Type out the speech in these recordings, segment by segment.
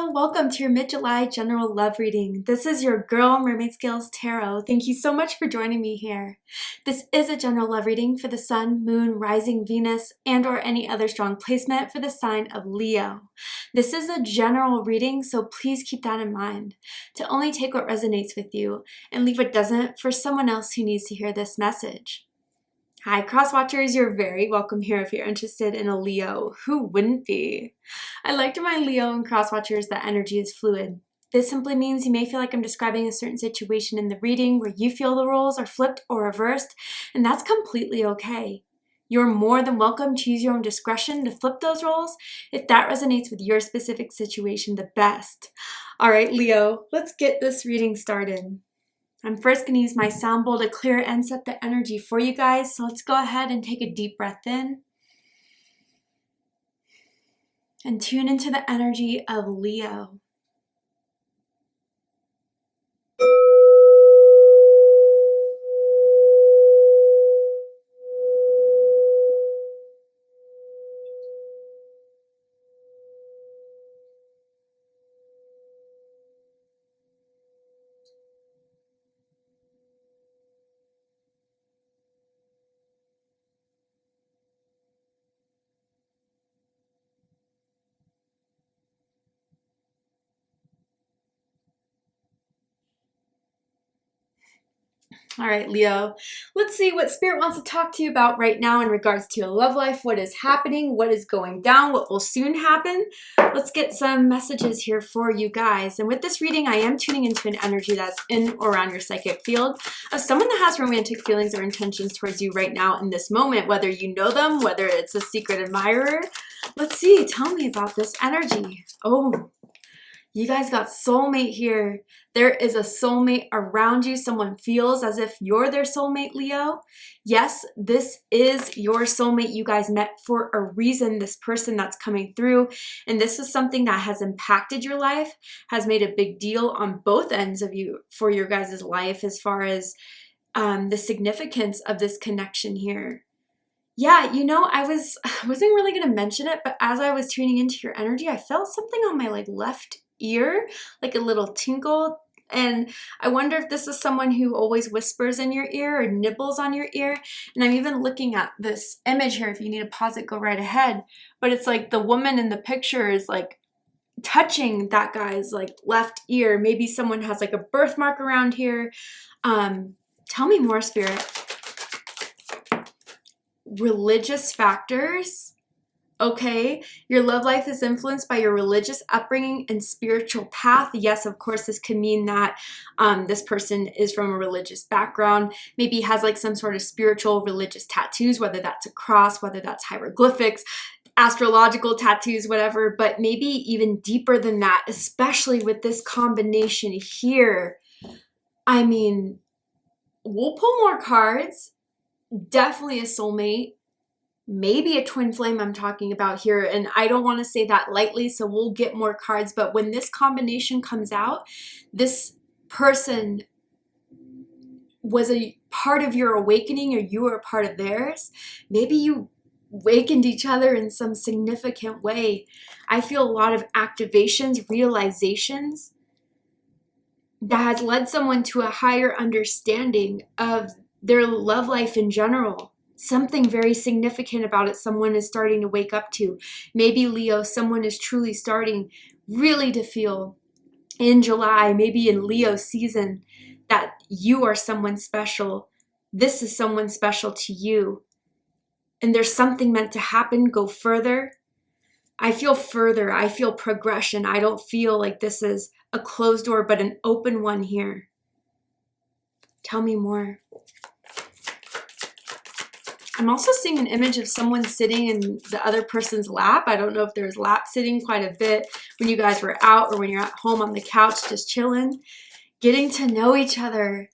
Leo, welcome to your mid-July general love reading. This is your girl, Mermaid Scales Tarot. Thank you so much for joining me here. This is a general love reading for the Sun, Moon, Rising, Venus, and or any other strong placement for the sign of Leo. This is a general reading, so please keep that in mind. To only take what resonates with you and leave what doesn't for someone else who needs to hear this message. Hi, cross watchers, you're very welcome here if you're interested in a Leo. Who wouldn't be? I like to remind Leo and cross watchers that energy is fluid. This simply means you may feel like I'm describing a certain situation in the reading where you feel the roles are flipped or reversed, and that's completely okay. You're more than welcome to use your own discretion to flip those roles if that resonates with your specific situation the best. All right, Leo, let's get this reading started. I'm first going to use my sound bowl to clear and set the energy for you guys. So let's go ahead and take a deep breath in and tune into the energy of Leo. All right, Leo, let's see what Spirit wants to talk to you about right now in regards to your love life. What is happening? What is going down? What will soon happen? Let's get some messages here for you guys. And with this reading, I am tuning into an energy that's in or around your psychic field of someone that has romantic feelings or intentions towards you right now in this moment, whether you know them, whether it's a secret admirer. Let's see. Tell me about this energy. Oh, you guys got soulmate here. There is a soulmate around you. Someone feels as if you're their soulmate, Leo. Yes, this is your soulmate. You guys met for a reason, this person that's coming through. And this is something that has impacted your life, has made a big deal on both ends of you for your guys' life as far as the significance of this connection here. Yeah, you know, I wasn't really going to mention it, but as I was tuning into your energy, I felt something on my left ear, like a little tinkle. And I wonder if this is someone who always whispers in your ear or nibbles on your ear. And I'm even looking at this image here. If you need to pause it, go right ahead. But it's like the woman in the picture is like touching that guy's left ear. Maybe someone has like a birthmark around here. Tell me more, Spirit. Religious factors. Okay, your love life is influenced by your religious upbringing and spiritual path. Yes, of course, this could mean that this person is from a religious background, maybe has like some sort of spiritual religious tattoos, whether that's a cross, whether that's hieroglyphics, astrological tattoos, whatever, but maybe even deeper than that, especially with this combination here. I mean, we'll pull more cards. Definitely a soulmate. Maybe a twin flame I'm talking about here, and I don't want to say that lightly, so we'll get more cards, but when this combination comes out, this person was a part of your awakening or you were a part of theirs. Maybe you awakened each other in some significant way. I feel a lot of activations, realizations that has led someone to a higher understanding of their love life in general. Something very significant about it someone is starting to wake up to. Maybe, Leo, someone is truly starting really to feel in July, maybe in Leo season, that you are someone special. This is someone special to you. And there's something meant to happen. Go further. I feel further. I feel progression. I don't feel like this is a closed door, but an open one here. Tell me more. I'm also seeing an image of someone sitting in the other person's lap. I don't know if there's lap sitting quite a bit when you guys were out or when you're at home on the couch just chilling, getting to know each other.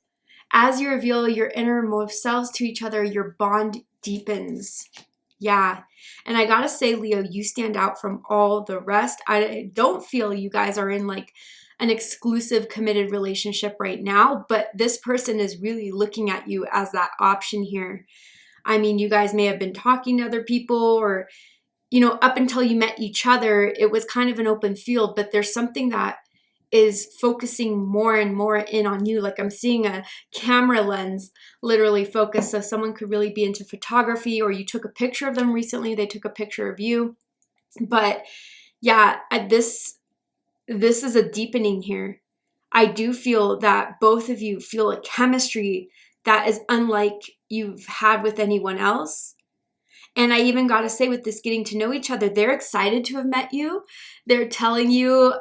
As you reveal your innermost selves to each other, your bond deepens. Yeah. And I gotta say, Leo, you stand out from all the rest. I don't feel you guys are in like an exclusive committed relationship right now, but this person is really looking at you as that option here. I mean, you guys may have been talking to other people or you know, up until you met each other, it was kind of an open field, but there's something that is focusing more and more in on you. Like I'm seeing a camera lens literally focus. So someone could really be into photography, or you took a picture of them recently, they took a picture of you. But yeah, this is a deepening here. I do feel that both of you feel a chemistry that is unlike you've had with anyone else. And I even got to say, with this getting to know each other, they're excited to have met you. They're telling you,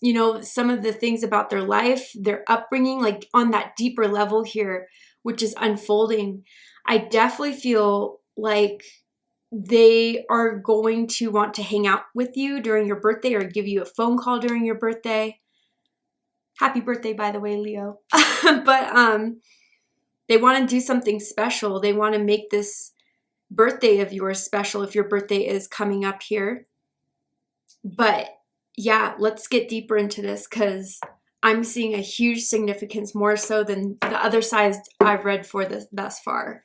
you know, some of the things about their life, their upbringing, like on that deeper level here, which is unfolding. I definitely feel like they are going to want to hang out with you during your birthday or give you a phone call during your birthday. Happy birthday, by the way, Leo. But they want to do something special. They want to make this birthday of yours special if your birthday is coming up here. But yeah, let's get deeper into this, because I'm seeing a huge significance, more so than the other sides I've read for this thus far.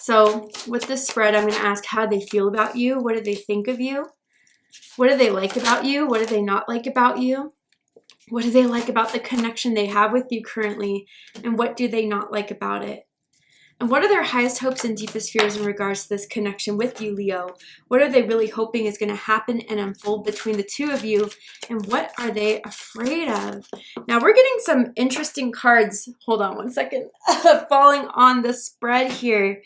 So with this spread, I'm going to ask how they feel about you. What do they think of you? What do they like about you? What do they not like about you? What do they like about the connection they have with you currently? And what do they not like about it? And what are their highest hopes and deepest fears in regards to this connection with you, Leo? What are they really hoping is going to happen and unfold between the two of you? And what are they afraid of? Now, we're getting some interesting cards. Hold on one second. Falling on the spread here.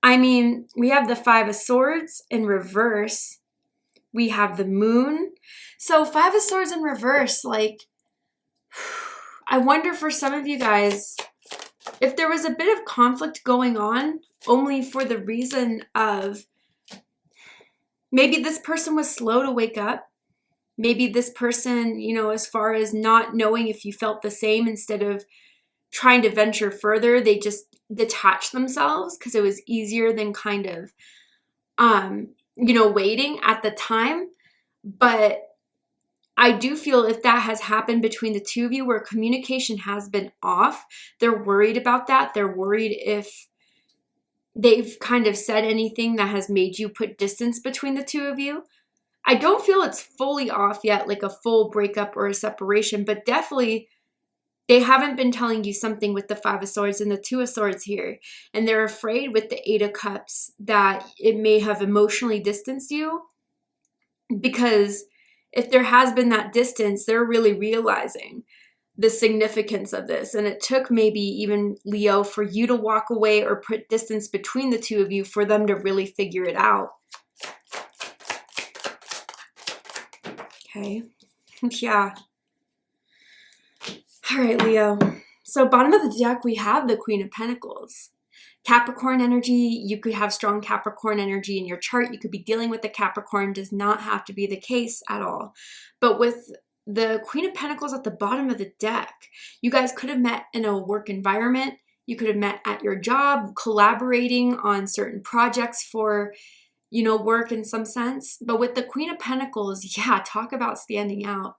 I mean, we have the Five of Swords in reverse. We have the Moon. So Five of Swords in reverse, like, I wonder for some of you guys, if there was a bit of conflict going on, only for the reason of maybe this person was slow to wake up. Maybe this person, you know, as far as not knowing if you felt the same, instead of trying to venture further, they just detached themselves because it was easier than kind of, you know, waiting at the time. But I do feel if that has happened between the two of you, where communication has been off, they're worried about that. They're worried if they've kind of said anything that has made you put distance between the two of you. I don't feel it's fully off yet, like a full breakup or a separation, but definitely they haven't been telling you something with the Five of Swords and the Two of Swords here. And they're afraid with the Eight of Cups that it may have emotionally distanced you, because if there has been that distance, they're really realizing the significance of this. And it took maybe even, Leo, for you to walk away or put distance between the two of you for them to really figure it out. Okay. Yeah. All right, Leo. So bottom of the deck, we have the Queen of Pentacles. Capricorn energy, you could have strong Capricorn energy in your chart. You could be dealing with the Capricorn, does not have to be the case at all. But with the Queen of Pentacles at the bottom of the deck, you guys could have met in a work environment. You could have met at your job, collaborating on certain projects for, you know, work in some sense. But with the Queen of Pentacles, yeah, talk about standing out.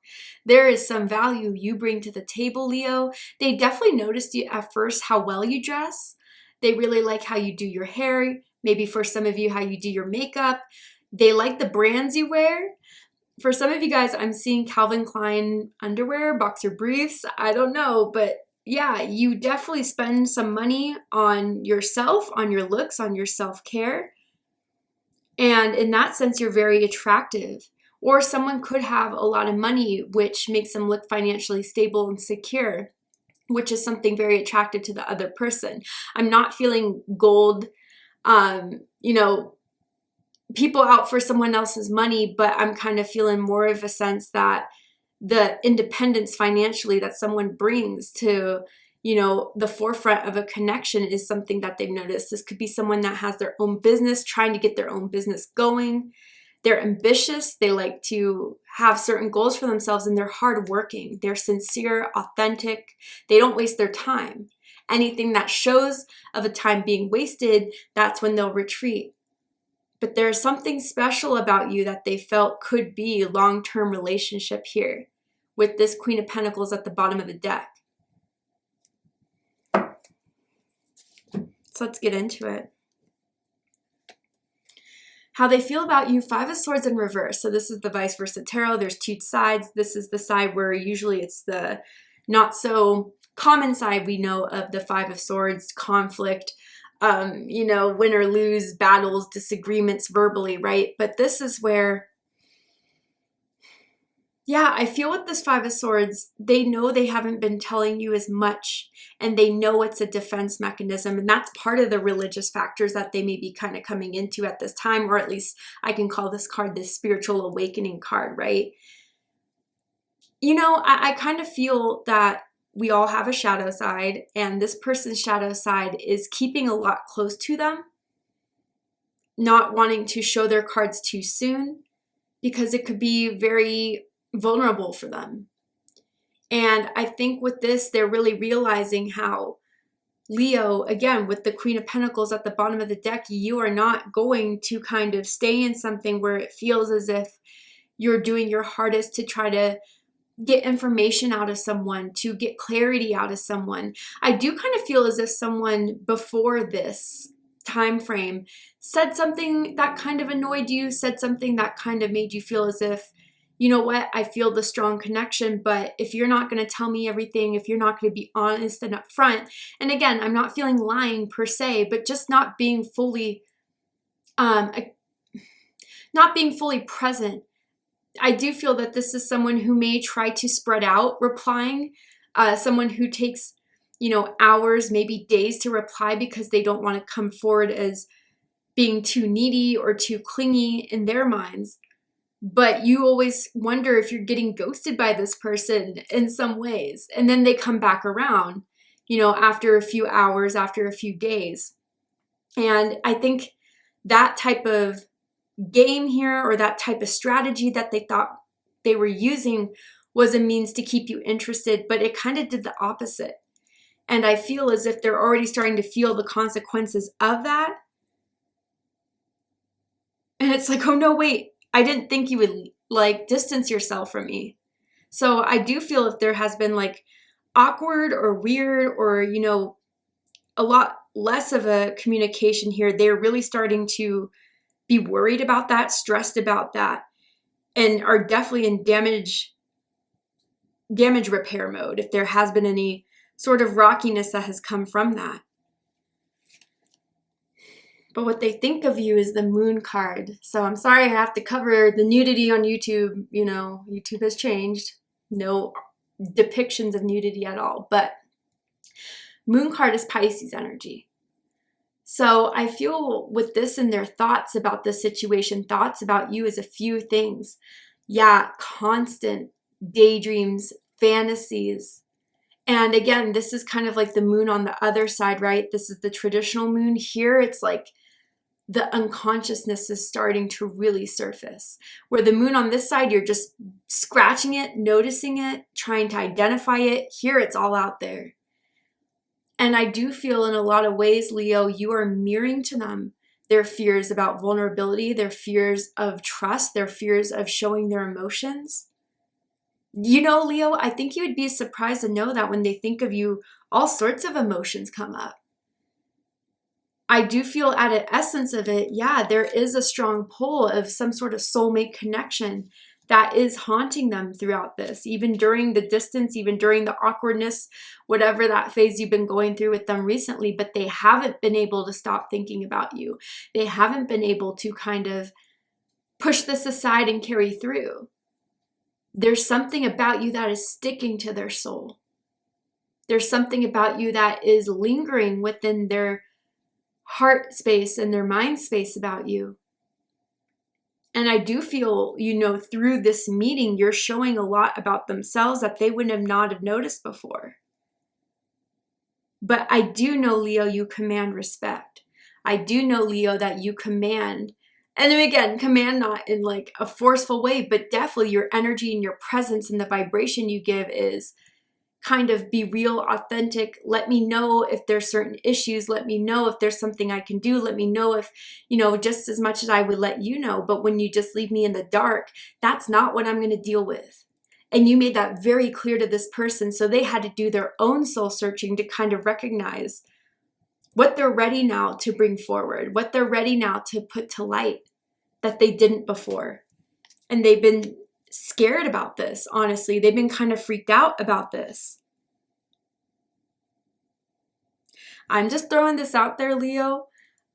There is some value you bring to the table, Leo. They definitely noticed you at first how well you dress. They really like how you do your hair. Maybe for some of you, how you do your makeup. They like the brands you wear. For some of you guys, I'm seeing Calvin Klein underwear, boxer briefs. I don't know, but yeah, you definitely spend some money on yourself, on your looks, on your self-care. And in that sense, you're very attractive. Or someone could have a lot of money, which makes them look financially stable and secure, which is something very attractive to the other person. I'm not feeling gold, you know, people out for someone else's money, but I'm kind of feeling more of a sense that the independence financially that someone brings to, you know, the forefront of a connection is something that they've noticed. This could be someone that has their own business, trying to get their own business going. They're ambitious. They like to have certain goals for themselves, and they're hardworking. They're sincere, authentic. They don't waste their time. Anything that shows of a time being wasted, that's when they'll retreat. But there's something special about you that they felt could be a long-term relationship here with this Queen of Pentacles at the bottom of the deck. So let's get into it. How they feel about you, Five of Swords in reverse. So this is the vice versa tarot. There's two sides. This is the side where usually it's the not so common side we know of the Five of Swords, conflict, you know, win or lose, battles, disagreements verbally, right? But this is where, yeah, I feel with this Five of Swords, they know they haven't been telling you as much, and they know it's a defense mechanism. And that's part of the religious factors that they may be kind of coming into at this time, or at least I can call this card the spiritual awakening card, right? You know, I kind of feel that we all have a shadow side, and this person's shadow side is keeping a lot close to them, not wanting to show their cards too soon, because it could be very vulnerable for them. And I think with this, they're really realizing how Leo, again, with the Queen of Pentacles at the bottom of the deck, you are not going to kind of stay in something where it feels as if you're doing your hardest to try to get information out of someone, to get clarity out of someone. I do kind of feel as if someone before this time frame said something that kind of annoyed you, said something that kind of made you feel as if, you know what, I feel the strong connection, but if you're not going to tell me everything, if you're not going to be honest and upfront, and again, I'm not feeling lying per se, but just not being fully present. I do feel that this is someone who may try to spread out replying, someone who takes, you know, hours, maybe days to reply because they don't want to come forward as being too needy or too clingy in their minds. But you always wonder if you're getting ghosted by this person in some ways. And then they come back around, you know, after a few hours, after a few days. And I think that type of game here, or that type of strategy that they thought they were using, was a means to keep you interested, but it kind of did the opposite. And I feel as if they're already starting to feel the consequences of that. And it's like, oh no, wait, I didn't think you would like distance yourself from me. So I do feel if there has been like awkward or weird, or, you know, a lot less of a communication here, they're really starting to be worried about that, stressed about that, and are definitely in damage repair mode if there has been any sort of rockiness that has come from that. But what they think of you is the Moon card. So I'm sorry I have to cover the nudity on YouTube. You know, YouTube has changed. No depictions of nudity at all. But Moon card is Pisces energy. So I feel with this in their thoughts about the situation, thoughts about you is a few things. Yeah, constant daydreams, fantasies. And again, this is kind of like the moon on the other side, right? This is the traditional moon. Here, it's like the unconsciousness is starting to really surface. Where the moon on this side, you're just scratching it, noticing it, trying to identify it. Here, it's all out there. And I do feel in a lot of ways, Leo, you are mirroring to them their fears about vulnerability, their fears of trust, their fears of showing their emotions. You know, Leo, I think you would be surprised to know that when they think of you, all sorts of emotions come up. I do feel at an essence of it, yeah, there is a strong pull of some sort of soulmate connection that is haunting them throughout this, even during the distance, even during the awkwardness, whatever that phase you've been going through with them recently, but they haven't been able to stop thinking about you. They haven't been able to kind of push this aside and carry through. There's something about you that is sticking to their soul. There's something about you that is lingering within their heart space and their mind space about you. And I do feel, you know, through this meeting, you're showing a lot about themselves that they wouldn't have not have noticed before. But I do know, Leo, you command respect. I do know, Leo, that you command, and again, command not in like a forceful way, but definitely your energy and your presence and the vibration you give is kind of be real, authentic. Let me know if there's certain issues. Let me know if there's something I can do. Let me know if, you know, just as much as I would let you know. But when you just leave me in the dark, that's not what I'm going to deal with. And you made that very clear to this person. So they had to do their own soul searching to kind of recognize what they're ready now to bring forward, what they're ready now to put to light. that they didn't before. And they've been scared about this, honestly. They've been kind of freaked out about this. I'm just throwing this out there, Leo.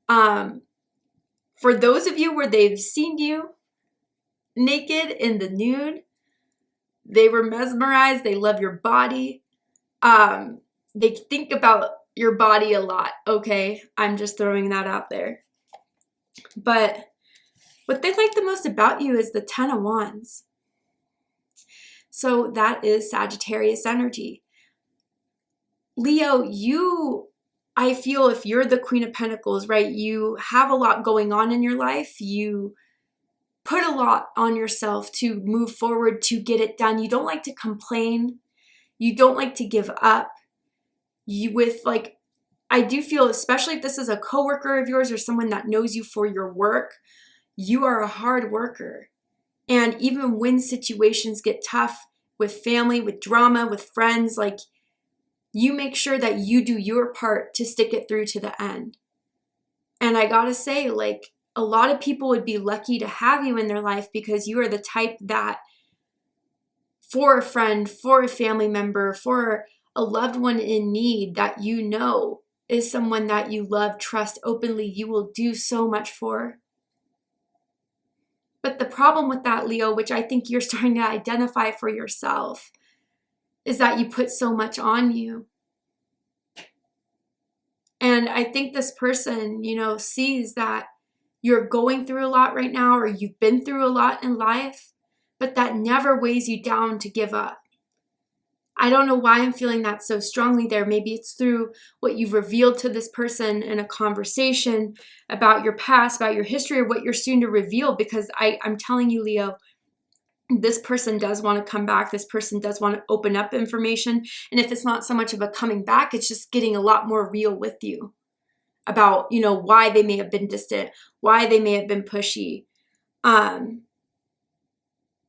For those of you where they've seen you naked in the nude, they were mesmerized, they love your body. They think about your body a lot, okay? I'm just throwing that out there. But what they like the most about you is the 10 of Wands. So that is Sagittarius energy. Leo, I feel if you're the Queen of Pentacles, right, you have a lot going on in your life. You put a lot on yourself to move forward, to get it done. You don't like to complain. You don't like to give up. I do feel, especially if this is a coworker of yours or someone that knows you for your work, you are a hard worker. And even when situations get tough with family, with drama, with friends, like, you make sure that you do your part to stick it through to the end. And I gotta say, like, a lot of people would be lucky to have you in their life because you are the type that, for a friend, for a family member, for a loved one in need that you know is someone that you love, trust openly, you will do so much for. But the problem with that, Leo, which I think you're starting to identify for yourself, is that you put so much on you. And I think this person, sees that you're going through a lot right now, or you've been through a lot in life, but that never weighs you down to give up. I don't know why I'm feeling that so strongly there. Maybe it's through what you've revealed to this person in a conversation about your past, about your history, or what you're soon to reveal, because I'm telling you, Leo, this person does want to come back. This person does want to open up information. And if it's not so much of a coming back, it's just getting a lot more real with you about, why they may have been distant, why they may have been pushy. But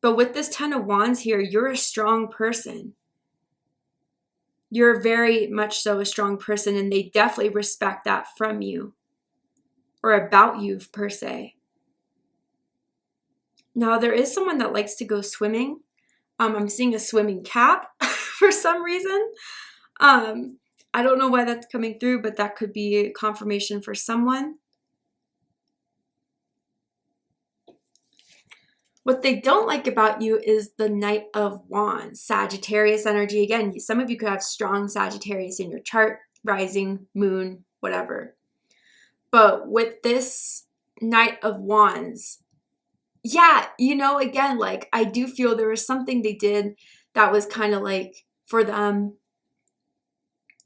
with this 10 of Wands here, you're a strong person. You're very much so a strong person, and they definitely respect that from you or about you per se. Now, there is someone that likes to go swimming. I'm seeing a swimming cap for some reason. I don't know why that's coming through, but that could be confirmation for someone. What they don't like about you is the Knight of Wands, Sagittarius energy. Again, some of you could have strong Sagittarius in your chart, rising, moon, whatever. But with this Knight of Wands, yeah, again, like, I do feel there was something they did that was kind of like, for them,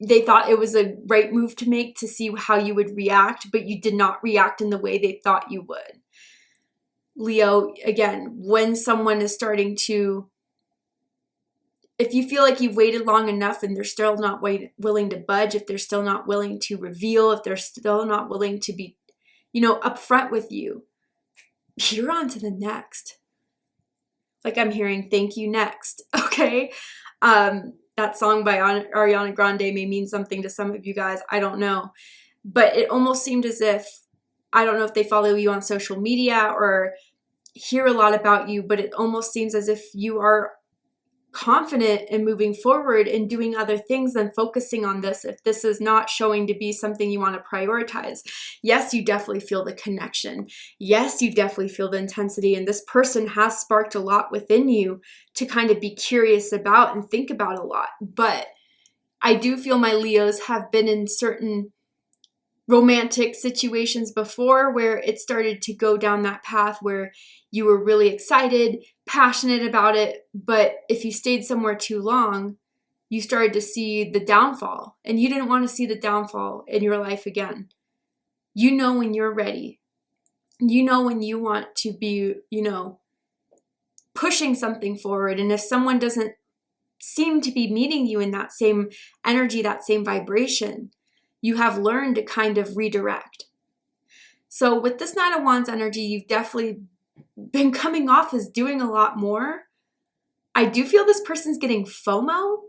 they thought it was a right move to make to see how you would react, but you did not react in the way they thought you would. Leo, again, when someone is starting to, if you feel like you've waited long enough and they're still not willing to budge, if they're still not willing to reveal, if they're still not willing to be, upfront with you, you're on to the next. Like, I'm hearing thank you next. Okay. That song by Ariana Grande may mean something to some of you guys. I don't know. But it almost seemed as if, I don't know if they follow you on social media or hear a lot about you, but it almost seems as if you are confident in moving forward and doing other things than focusing on this. If this is not showing to be something you want to prioritize, yes, you definitely feel the connection. Yes, you definitely feel the intensity. And this person has sparked a lot within you to kind of be curious about and think about a lot. But I do feel my Leos have been in certain romantic situations before where it started to go down that path where you were really excited, passionate about it, but if you stayed somewhere too long, you started to see the downfall, and you didn't want to see the downfall in your life again. You know when you're ready. You know when you want to be, pushing something forward, and if someone doesn't seem to be meeting you in that same energy, that same vibration, you have learned to kind of redirect. So with this Knight of Wands energy, you've definitely been coming off as doing a lot more. I do feel this person's getting FOMO.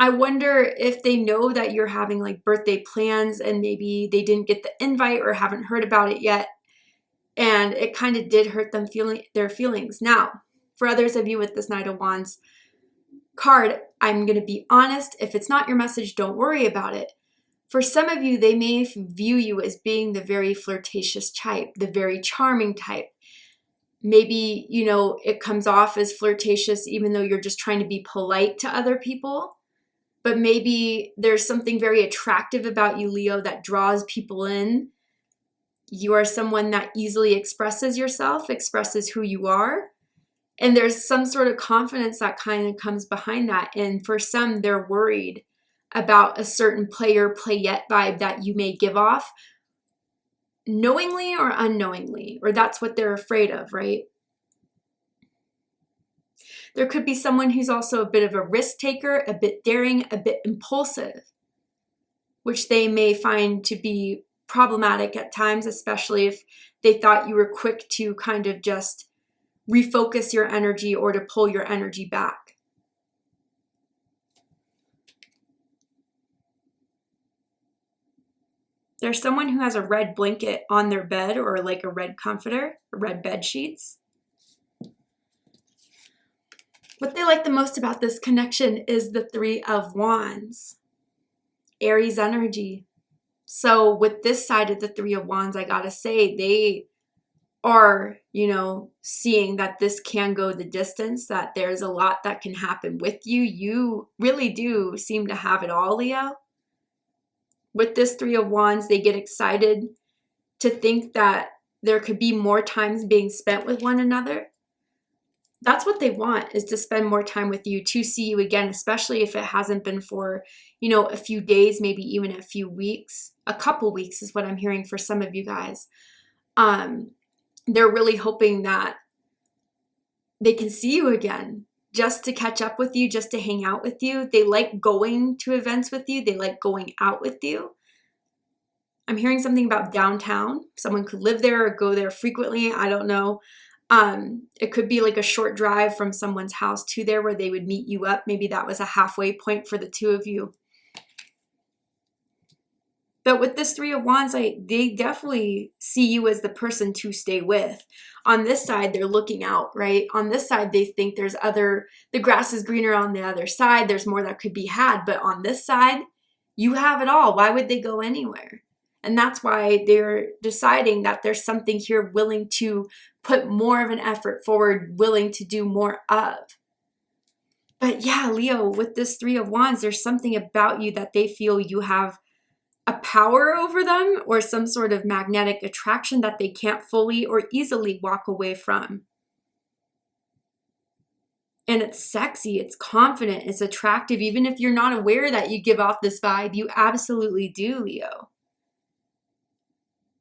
I wonder if they know that you're having like birthday plans and maybe they didn't get the invite or haven't heard about it yet. And it kind of did hurt them their feelings. Now, for others of you with this Knight of Wands card, I'm going to be honest. If it's not your message, don't worry about it. For some of you, they may view you as being the very flirtatious type, the very charming type. Maybe, you know, it comes off as flirtatious even though you're just trying to be polite to other people. But maybe there's something very attractive about you, Leo, that draws people in. You are someone that easily expresses yourself, expresses who you are. And there's some sort of confidence that kind of comes behind that. And for some, they're worried about a certain player, playette vibe that you may give off, knowingly or unknowingly, or that's what they're afraid of, right? There could be someone who's also a bit of a risk taker, a bit daring, a bit impulsive, which they may find to be problematic at times, especially if they thought you were quick to kind of just refocus your energy or to pull your energy back. There's someone who has a red blanket on their bed, or like a red comforter, red bed sheets. What they like the most about this connection is the Three of Wands, Aries energy. So with this side of the Three of Wands, I gotta say, they are, you know, seeing that this can go the distance, that there's a lot that can happen with you. You really do seem to have it all, Leo. With this Three of Wands, they get excited to think that there could be more times being spent with one another. That's what they want, is to spend more time with you, to see you again, especially if it hasn't been for, you know, a few days, maybe even a few weeks. A couple weeks is what I'm hearing for some of you guys. They're really hoping that they can see you again, just to catch up with you, just to hang out with you. They like going to events with you. They like going out with you. I'm hearing something about downtown. Someone could live there or go there frequently. I don't know. It could be like a short drive from someone's house to there where they would meet you up. Maybe that was a halfway point for the two of you. But with this Three of Wands, they definitely see you as the person to stay with. On this side, they're looking out, right? On this side, they think there's the grass is greener on the other side. There's more that could be had. But on this side, you have it all. Why would they go anywhere? And that's why they're deciding that there's something here willing to put more of an effort forward, willing to do more of. But yeah, Leo, with this Three of Wands, there's something about you that they feel you have a power over them, or some sort of magnetic attraction that they can't fully or easily walk away from. And it's sexy, it's confident, it's attractive. Even if you're not aware that you give off this vibe, you absolutely do, Leo.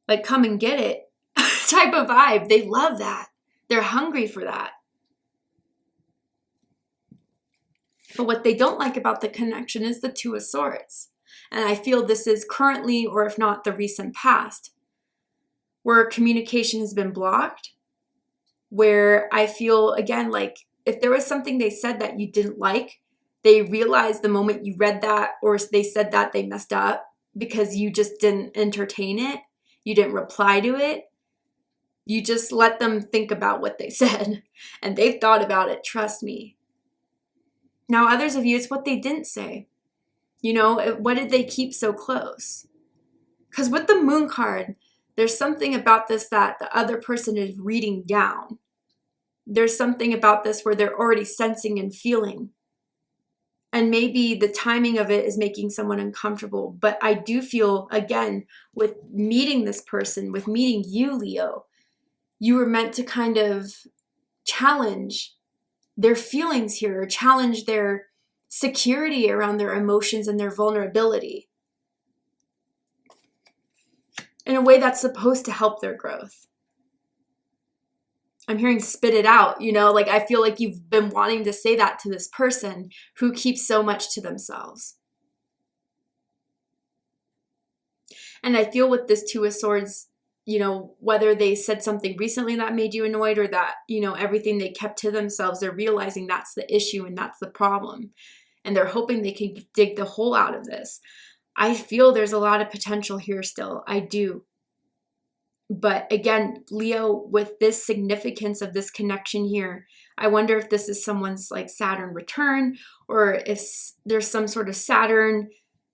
Like, come and get it type of vibe. They love that. They're hungry for that. But what they don't like about the connection is the Two of Swords. And I feel this is currently, or if not the recent past, where communication has been blocked, where I feel, again, like if there was something they said that you didn't like, they realized the moment you read that or they said that, they messed up because you just didn't entertain it. You didn't reply to it. You just let them think about what they said, and they've thought about it, trust me. Now, others of you, it's what they didn't say. You know, what did they keep so close? Because with the Moon card, there's something about this that the other person is reading down. There's something about this where they're already sensing and feeling. And maybe the timing of it is making someone uncomfortable. But I do feel, again, with meeting this person, with meeting you, Leo, you were meant to kind of challenge their feelings here, challenge their security around their emotions and their vulnerability in a way that's supposed to help their growth. I'm hearing spit it out, you know, like I feel like you've been wanting to say that to this person who keeps so much to themselves. And I feel with this Two of Swords, you know, whether they said something recently that made you annoyed or that, you know, everything they kept to themselves, they're realizing that's the issue and that's the problem. And they're hoping they can dig the hole out of this. I feel there's a lot of potential here still. I do. But again, Leo, with this significance of this connection here, I wonder if this is someone's like Saturn return, or if there's some sort of Saturn,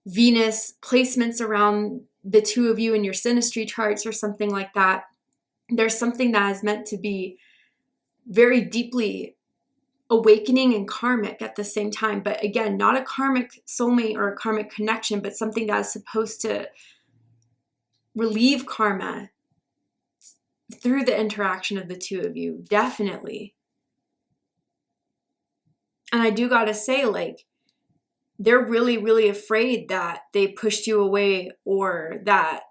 Venus placements around the two of you in your synastry charts or something like that. There's something that is meant to be very deeply awakening and karmic at the same time. But again, not a karmic soulmate or a karmic connection, but something that is supposed to relieve karma through the interaction of the two of you, definitely. And I do gotta say, like, they're really, really afraid that they pushed you away, or that,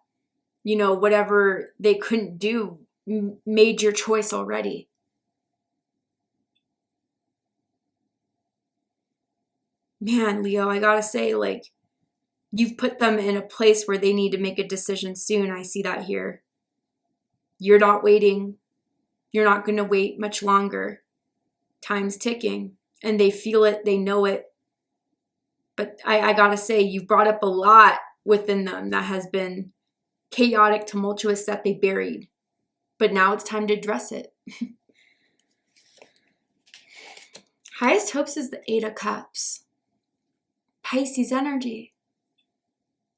you know, whatever they couldn't do made your choice already. Man, Leo, I gotta say, like, you've put them in a place where they need to make a decision soon. I see that here. You're not waiting. You're not going to wait much longer. Time's ticking, and they feel it. They know it. But I got to say, you've brought up a lot within them that has been chaotic, tumultuous, that they buried. But now it's time to address it. Highest hopes is the Eight of Cups. Pisces energy.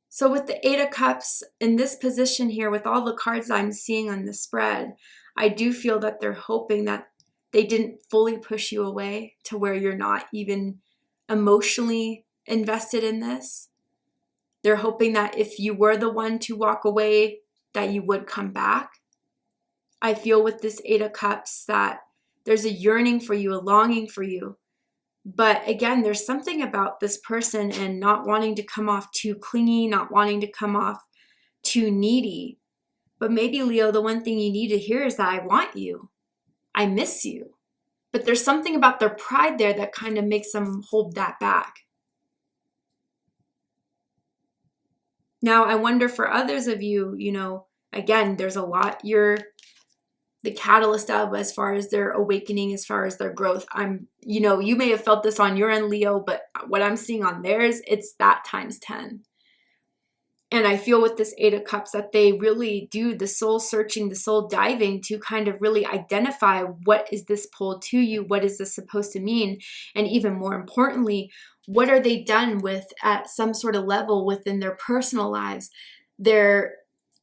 So with the Eight of Cups in this position here, with all the cards I'm seeing on the spread, I do feel that they're hoping that they didn't fully push you away to where you're not even emotionally invested in this. They're hoping that if you were the one to walk away, that you would come back. I feel with this Eight of Cups that there's a yearning for you, a longing for you. But again, there's something about this person and not wanting to come off too clingy, not wanting to come off too needy. But maybe, Leo, the one thing you need to hear is that I want you. I miss you. But there's something about their pride there that kind of makes them hold that back. Now, I wonder for others of you, you know, again, there's a lot you're the catalyst of as far as their awakening, as far as their growth. You know, you may have felt this on your end, Leo, but what I'm seeing on theirs, it's that times 10. And I feel with this Eight of Cups that they really do the soul searching, the soul diving to kind of really identify, what is this pull to you? What is this supposed to mean? And even more importantly, what are they done with at some sort of level within their personal lives, their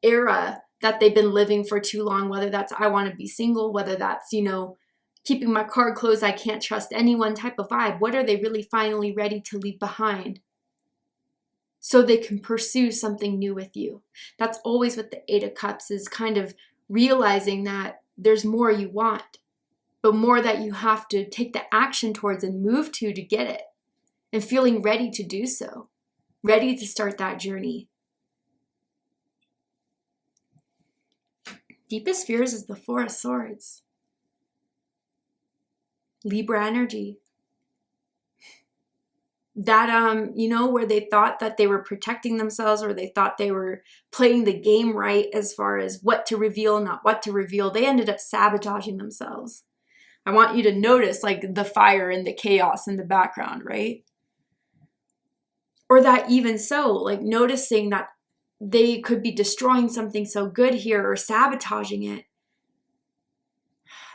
era that they've been living for too long, whether that's I want to be single, whether that's, you know, keeping my card closed, I can't trust anyone type of vibe. What are they really finally ready to leave behind so they can pursue something new with you? That's always what the Eight of Cups is, kind of realizing that there's more you want, but more that you have to take the action towards and move to get it, and feeling ready to do so, ready to start that journey. Deepest fears is the Four of Swords. Libra energy. That, you know, where they thought that they were protecting themselves, or they thought they were playing the game right as far as what to reveal, not what to reveal. They ended up sabotaging themselves. I want you to notice, like, the fire and the chaos in the background, right? Or that even so, like, noticing that they could be destroying something so good here, or sabotaging it,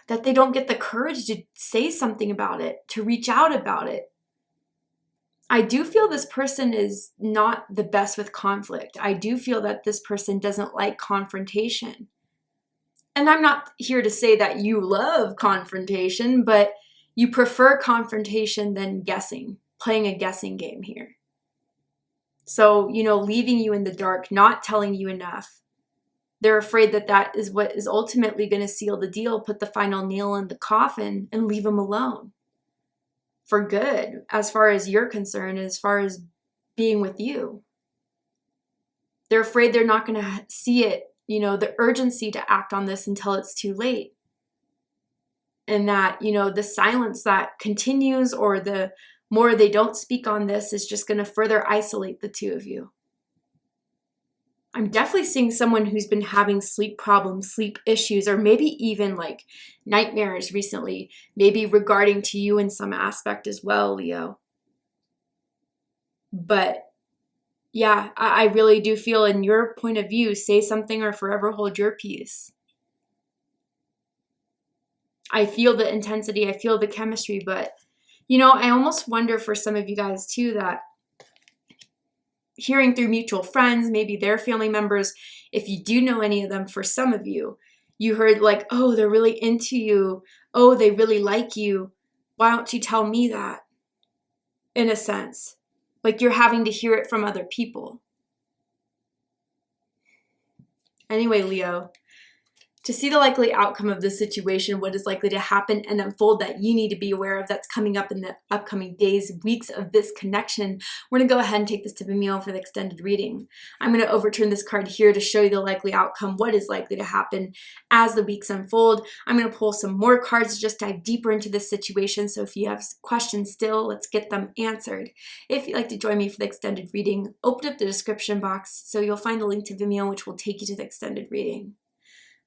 that they don't get the courage to say something about it, to reach out about it. I do feel this person is not the best with conflict. I do feel that this person doesn't like confrontation. And I'm not here to say that you love confrontation, but you prefer confrontation than guessing, playing a guessing game here. So, you know, leaving you in the dark, not telling you enough. They're afraid that that is what is ultimately going to seal the deal, put the final nail in the coffin, and leave them alone for good, as far as you're concerned, as far as being with you. They're afraid they're not going to see it, you know, the urgency to act on this until it's too late. And that, you know, the silence that continues, or the more they don't speak on this, is just going to further isolate the two of you. I'm definitely seeing someone who's been having sleep problems, sleep issues, or maybe even like nightmares recently, maybe regarding to you in some aspect as well, Leo. But, Yeah, I really do feel in your point of view, say something or forever hold your peace. I feel the intensity, I feel the chemistry, but you know, I almost wonder for some of you guys too that hearing through mutual friends, maybe their family members, if you do know any of them, for some of you, you heard like, oh, they're really into you. Oh, they really like you. Why don't you tell me that? In a sense, like you're having to hear it from other people. Anyway, Leo, to see the likely outcome of this situation, what is likely to happen and unfold that you need to be aware of that's coming up in the upcoming days, weeks of this connection, we're going to go ahead and take this to Vimeo for the extended reading. I'm going to overturn this card here to show you the likely outcome, what is likely to happen as the weeks unfold. I'm going to pull some more cards to just dive deeper into this situation. So if you have questions still, let's get them answered. If you'd like to join me for the extended reading, open up the description box so you'll find a link to Vimeo, which will take you to the extended reading.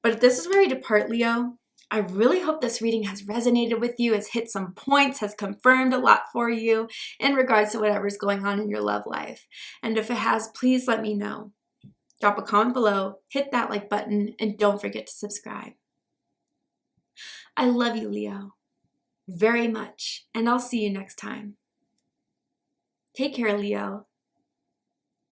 But if this is where we depart, Leo, I really hope this reading has resonated with you, has hit some points, has confirmed a lot for you in regards to whatever's going on in your love life. And if it has, please let me know. Drop a comment below, hit that like button, and don't forget to subscribe. I love you, Leo, very much, and I'll see you next time. Take care, Leo.